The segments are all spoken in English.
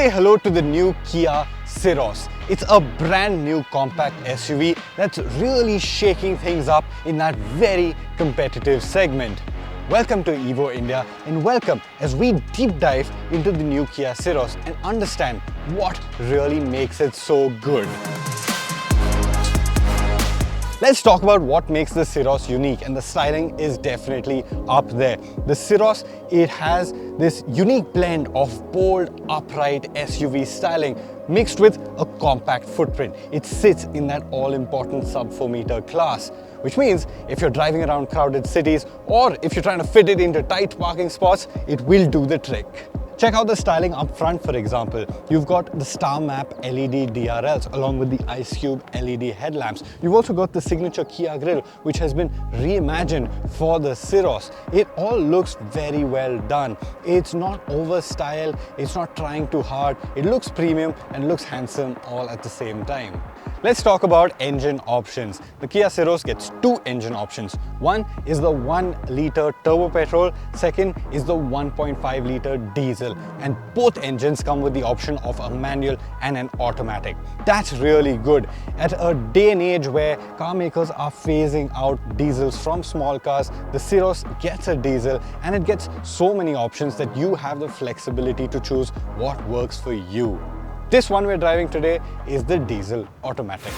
Say hello to the new Kia Syros. It's a brand new compact SUV that's really shaking things up in that very competitive segment. Welcome to Evo India and welcome as we deep dive into the new Kia Syros and understand what really makes it so good. Let's talk about what makes the Syros unique, and the styling is definitely up there. The Syros, it has this unique blend of bold, upright SUV styling mixed with a compact footprint. It sits in that all-important sub 4 meter class, which means if you're driving around crowded cities or if you're trying to fit it into tight parking spots, it will do the trick. Check out the styling up front, for example. You've got the Star Map LED DRLs along with the Ice Cube LED headlamps. You've also got the signature Kia grille, which has been reimagined for the Syros. It all looks very well done. It's not over style, it's not trying too hard. It looks premium and looks handsome all at the same time. Let's talk about engine options. The Kia Syros gets two engine options. One is the 1 liter turbo petrol, second is the 1.5 liter diesel. And both engines come with the option of a manual and an automatic. That's really good. At a day and age where car makers are phasing out diesels from small cars, the Syros gets a diesel and it gets so many options that you have the flexibility to choose what works for you. This one we're driving today is the diesel automatic.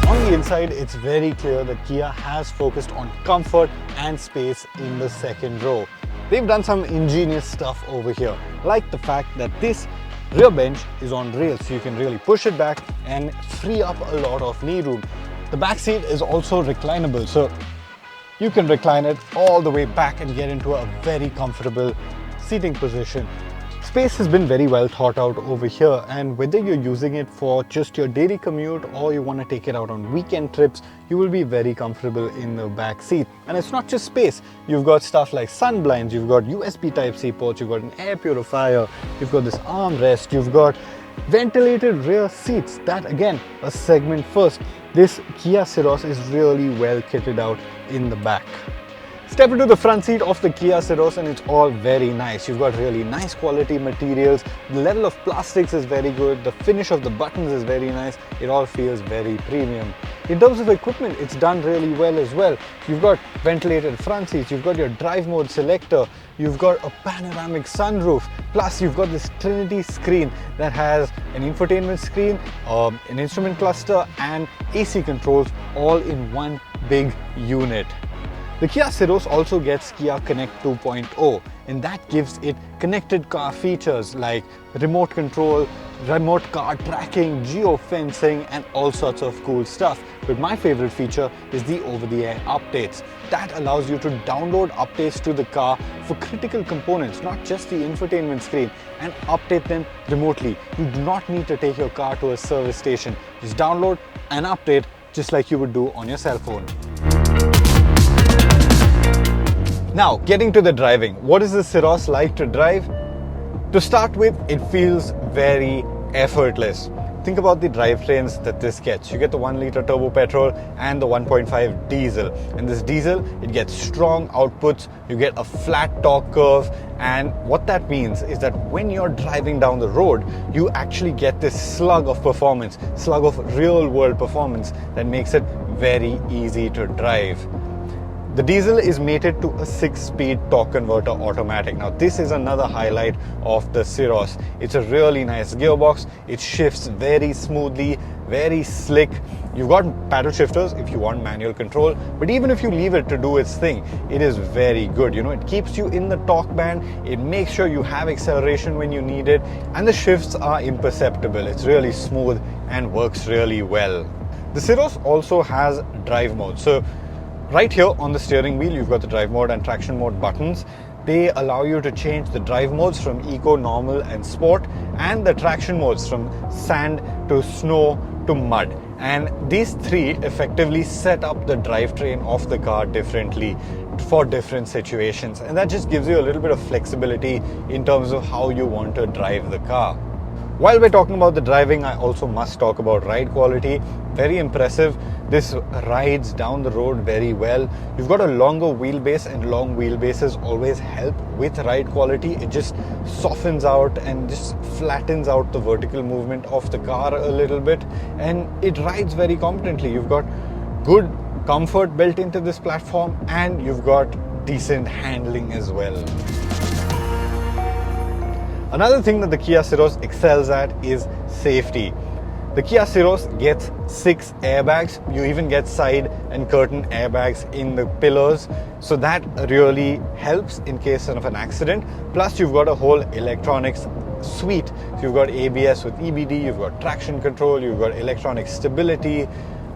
On the inside, it's very clear that Kia has focused on comfort and space in the second row. They've done some ingenious stuff over here, like the fact that this rear bench is on rails, so you can really push it back and free up a lot of knee room. The back seat is also reclinable, so you can recline it all the way back and get into a very comfortable seating position. Space has been very well thought out over here, and whether you're using it for just your daily commute or you want to take it out on weekend trips, you will be very comfortable in the back seat. And it's not just space. You've got stuff like sun blinds, you've got USB Type-C ports, you've got an air purifier, you've got this armrest, you've got ventilated rear seats. That again, a segment first. This Kia Syros is really well kitted out in the back. Step into the front seat of the Kia Syros and it's all very nice. You've got really nice quality materials. The level of plastics is very good. The finish of the buttons is very nice. It all feels very premium. In terms of equipment, it's done really well as well. You've got ventilated front seats. You've got your drive mode selector. You've got a panoramic sunroof. Plus, you've got this Trinity screen that has an infotainment screen, an instrument cluster, and AC controls all in one big unit. The Kia Syros also gets Kia Connect 2.0, and that gives it connected car features like remote control, remote car tracking, geofencing, and all sorts of cool stuff. But my favorite feature is the over-the-air updates. That allows you to download updates to the car for critical components, not just the infotainment screen, and update them remotely. You do not need to take your car to a service station. Just download and update just like you would do on your cell phone. Now, getting to the driving. What is the Syros like to drive? To start with, it feels very effortless. Think about the drivetrains that this gets. You get the 1 liter turbo petrol and the 1.5 diesel. And this diesel, it gets strong outputs, you get a flat torque curve, and what that means is that when you're driving down the road, you actually get this slug of performance, slug of real world performance that makes it very easy to drive. The diesel is mated to a 6-speed torque converter automatic. Now this is another highlight of the Syros. It's a really nice gearbox. It shifts very smoothly, very slick. You've got paddle shifters if you want manual control, but even if you leave it to do its thing, it is very good. It keeps you in the torque band. It makes sure you have acceleration when you need it, and the shifts are imperceptible. It's really smooth and works really well. The Syros also has drive mode. So right here on the steering wheel, you've got the drive mode and traction mode buttons. They allow you to change the drive modes from eco, normal, and sport, and the traction modes from sand to snow to mud. And these three effectively set up the drivetrain of the car differently for different situations. And that just gives you a little bit of flexibility in terms of how you want to drive the car. While we're talking about the driving, I also must talk about ride quality. Very impressive. This rides down the road very well. You've got a longer wheelbase, and long wheelbases always help with ride quality. It just softens out and just flattens out the vertical movement of the car a little bit, and it rides very competently. You've got good comfort built into this platform, and you've got decent handling as well. Another thing that the Kia Syros excels at is safety. The Kia Syros gets 6 airbags. You even get side and curtain airbags in the pillars. So that really helps in case of an accident. Plus you've got a whole electronics suite. So you've got ABS with EBD, you've got traction control, you've got electronic stability,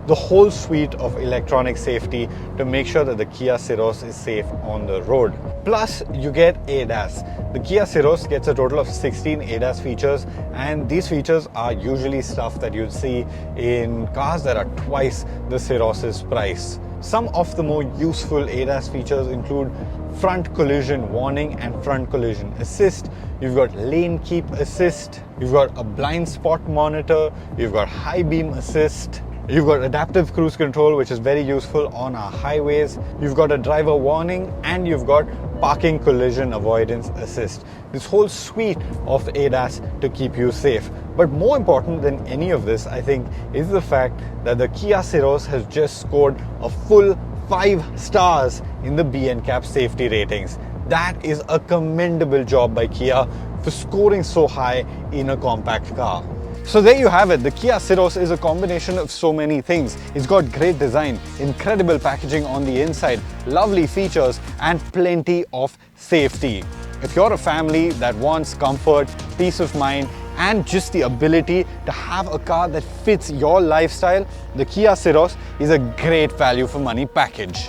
the whole suite of electronic safety to make sure that the Kia Syros is safe on the road. Plus you get ADAS. The Kia Syros gets a total of 16 ADAS features, and these features are usually stuff that you'd see in cars that are twice the Syros's price. Some of the more useful ADAS features include front collision warning and front collision assist. You've got lane keep assist, you've got a blind spot monitor, you've got high beam assist, you've got adaptive cruise control, which is very useful on our highways. You've got a driver warning, and you've got parking collision avoidance assist. This whole suite of ADAS to keep you safe. But more important than any of this, I think, is the fact that the Kia Syros has just scored a full 5 stars in the B&CAP safety ratings. That is a commendable job by Kia for scoring so high in a compact car. So there you have it. The Kia Syros is a combination of so many things. It's got great design, incredible packaging on the inside, lovely features, and plenty of safety. If you're a family that wants comfort, peace of mind, and just the ability to have a car that fits your lifestyle, the Kia Syros is a great value for money package.